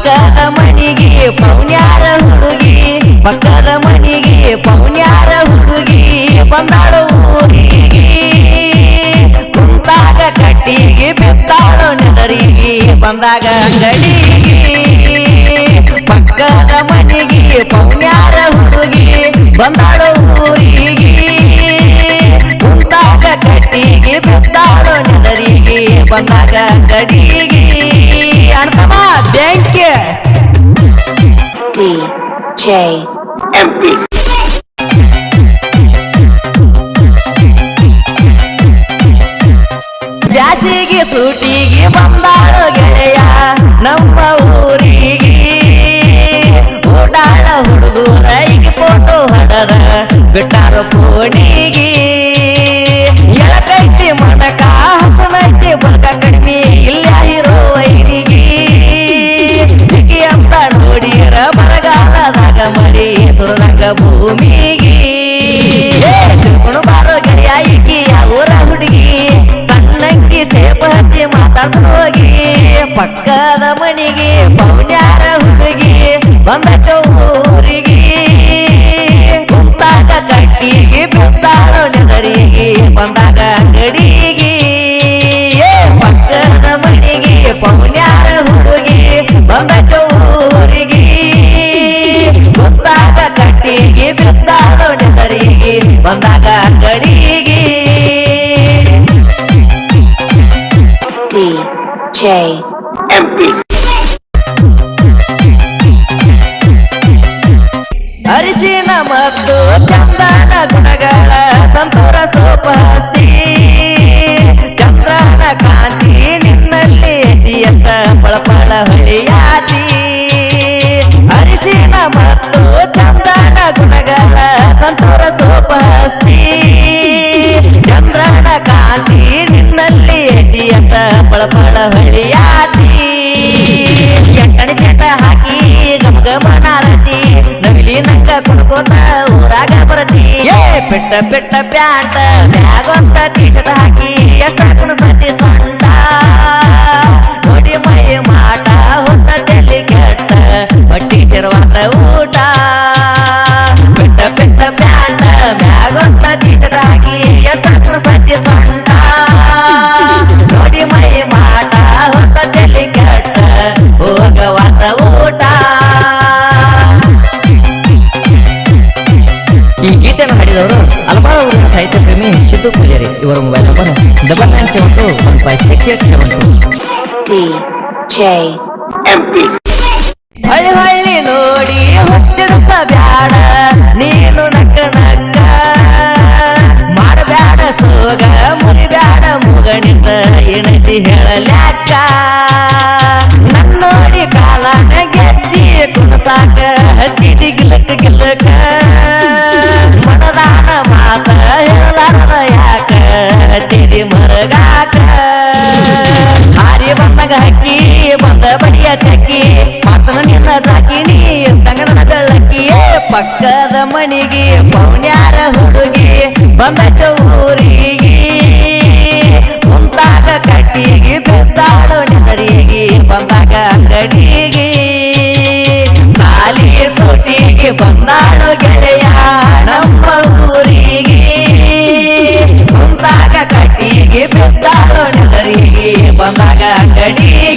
ಪಕ್ಕದ ಮಣಿಗೆ ಪೌನ್ಯಾರ ಹುಡುಗಿ ಪಕ್ಕದ ಮಣಿಗೆ ಪೌನ್ಯಾರ ಹುಡುಗಿ ಬಂದಾಳು ಊರಿಗೆ ಕುಂತಾಗ ಕಟ್ಟಿಗೆ ಬಿದ್ದಾಳು ನೆದರಿಗೆ ಬಂದಾಗ ಅಂಗಡಿಗೆ ಪಕ್ಕದ ಮಣಿಗೆ ಪೌನ್ಯಾರ ಹುಡುಗಿ ಬಂದಾಳು ಊರಿಗೆ ಕುಂತಾಗ ಕಟ್ಟಿಗೆ ಬಿದ್ದಾಳು ನೆದರಿಗೆ ಬಂದಾಗ ಅಂಗಡಿಗೆ ಅಣ್ತಮ್ಮ ಬ್ಯಾಂಕ್ DJ MP ಬ್ಯಾಸಿಗೆ ಸೂಟಿಗೆ ಬಂದಾಳು ಗೆಳೆಯ ನಮ್ಮ ಊರಿಗೆ ಓಡಾಳ ಹುಡುಗರ ಈಗ ಫೋಟೋ ಹಡದ ಬಿಟ್ಟಾರ ಫೋನಿಗೆ ಎಳಕೈತಿ ಮನಕ ಹಸನೈತಿ ಬಲ್ಕ ಕಡಿಮೆ ಇಲ್ಲ ಇರೋ ಐನಿಗೆ ಹಿಗಿ ಅಂತ ನೋಡಿರ ಬರಗಾಲದಾಗ ಮಳಿ ಸುರದಂಗ ಭೂಮಿಗೆ ತಿಳ್ಕೊಂಡು ಬಾರೋ ಗೆಳೆಯ ಈಗಿಯ ಊರ ಹುಡುಗಿ ಸಣ್ಣಂಗಿ ಸೇಪ ಹಚ್ಚಿ ಮಾತಾಡ್ಕೊಂಡು ಹೋಗಿ ಪಕ್ಕದ ಮಣಿಗೆ ಪೌನ್ಯಾರ ಹುಡುಗಿ ಬಂದ ಊರಿಗೆ ಕುಂತಾಗ ಕಟ್ಟಿಗೆ ಬಿದ್ದಾಳು ನೆದರಿಗೆ ಬಂದಾಗ ಅಂಗಡಿಗೆ ಪಕ್ಕದ ಮಣಿಗೆ ಪೌನ್ಯಾರ ಹುಡುಗಿ ಬಂದ ಊರಿಗೆ ಕುಂತಾಗ ಕಟ್ಟಿಗೆ ಬಿದ್ದಾಳು ನೆದರಿಗೆ ಬಂದಾಗ ಅಂಗಡಿಗೆ DJ MP ಅರಿಶಿನ ಮತ್ತು ಚಂದನ ಗುಣಗಳ ಸಂತೂರ ಸೋಪ ಹತ್ತಿ ಚಂದ್ರನ ಕಾಂತಿ ನಿನ್ನಲ್ಲಿ ಎದಿಯತ್ತ ಪಳಪಳ ಹೊಳೆಯಾತಿ ಅರಿಶಿನ ಮತ್ತು ಚಂದನ ಗುಣಗಳ ಸಂತೂರ ಸೋಪ ಹತ್ತಿ ಚಂದ್ರನ ಕಾಂತಿ ನಿನ್ನಲ್ಲಿ ಎದಿಯತ್ತ ಪಳಪಳ ಹೊಳೆಯಾತಿ ಎಂಟಣಿ ಚಟ ಹಾಕಿ ಗಮಗಮನಾರತಿ ನವಿಲಿ ನಂಗ ಕುಣ್ಕೋತ ಊರಾಗ ಬರತಿ ಪೆಟ್ಟ ಪೆಟ್ಟ ಪ್ಯಾಂಟ ಬ್ಯಾಗೊಂತ ಟೀ ಶರ್ಟ್ ಹಾಕಿ ಎಷ್ಟ ಕುಣಸತಿ ಸೊಂಟ ನೋಡಿ ಮೈ ಮಾಟ ಹೊತ್ತ ತೆಲಿ ಕೆಟ್ಟ ಹೊಟ್ಟಿ ಸೇರುವಂತ ಊಟ ಪೆಟ್ಟ ಪೆಟ್ಟ ಪ್ಯಾಂಟ ಬ್ಯಾಗೊಂತ ಟೀ ಶರ್ಟ್ ಹಾಕಿ ಎಷ್ಟ ಕುಣಸತಿ ಸೊಂಟ ನೋಡಿ ಮೈ ಮಾಟ ಹೊತ್ತ ತೆಲಿ ಕೆಟ್ಟ ಹೋಗವಂತ ಊಟ. ಈ ಗೀತೆಯನ್ನು ಹಾಡಿದವರು ಅಲಪಾಳ ಊರಿನ ಸಾಹಿತ್ಯ ಪ್ರೇಮಿ ಸಿದ್ದು ಪೂಜಾರಿ. ಇವರ ಮೊಬೈಲ್ ನಂಬರ್ 9972156872. DJ MP ಹಳ್ಳಿ ಹಳ್ಳಿ ನೋಡಿ ಹುಚ್ಚಿಡುತ್ತ ಬ್ಯಾಡ ನೀನು ನಕ್ಕ ನಕ್ಕ ಮಾಡಬ್ಯಾಡ ಸೋಗ ಮುರಿಬ್ಯಾಡ ಮುಗಣಿತ ಏನೈತಿ ಹೇಳಲ್ಯಾಕ ನನ್ನೋಡಿ ಕಾಲನ ಗೆದ್ದಿ ಕುಣಸಾಕ ಹತ್ತಿದಿ ಗಿಲಕ ಗಿಲಕ ಮನದಾನ ಮಾತ ಹೇಳಲಾರದ ಯಾಕ ಹತ್ತಿದಿ ಮರಗಾಕ ಹಾರಿ ಬಂದಾಗ ಹಕ್ಕಿ ಬಂದ ಬಡಿಯ ಚಕ್ಕಿ ಮಾತನ ನಿನ್ನ ದಾಕಿನಿ ತಂಗನ ಬೆಳ್ಳಕ್ಕಿ ಪಕ್ಕದ ಮಣಿಗೆ ಪೌನ್ಯಾರ ಹುಡುಗಿ ಬಂದ ಊರಿಗೆ ಕುಂತಾಗ ಕಟ್ಟಿಗೆ ಬಿದ್ದಾಳು ನೆದರಿಗೆ ಬಂದಾಗ ಅಂಗಡಿಗೆ ಸಾಲಿ ಸೂಟಿಗೆ ಬಂದಾಳು ಗೆಳೆಯ ನಮ್ಮ ಊರಿಗೆ ಕುಂತಾಗ ಕಟ್ಟಿಗೆ ಬಿದ್ದಾಳು ನೆದರಿಗೆ ಬಂದಾಗ ಅಂಗಡಿಗೆ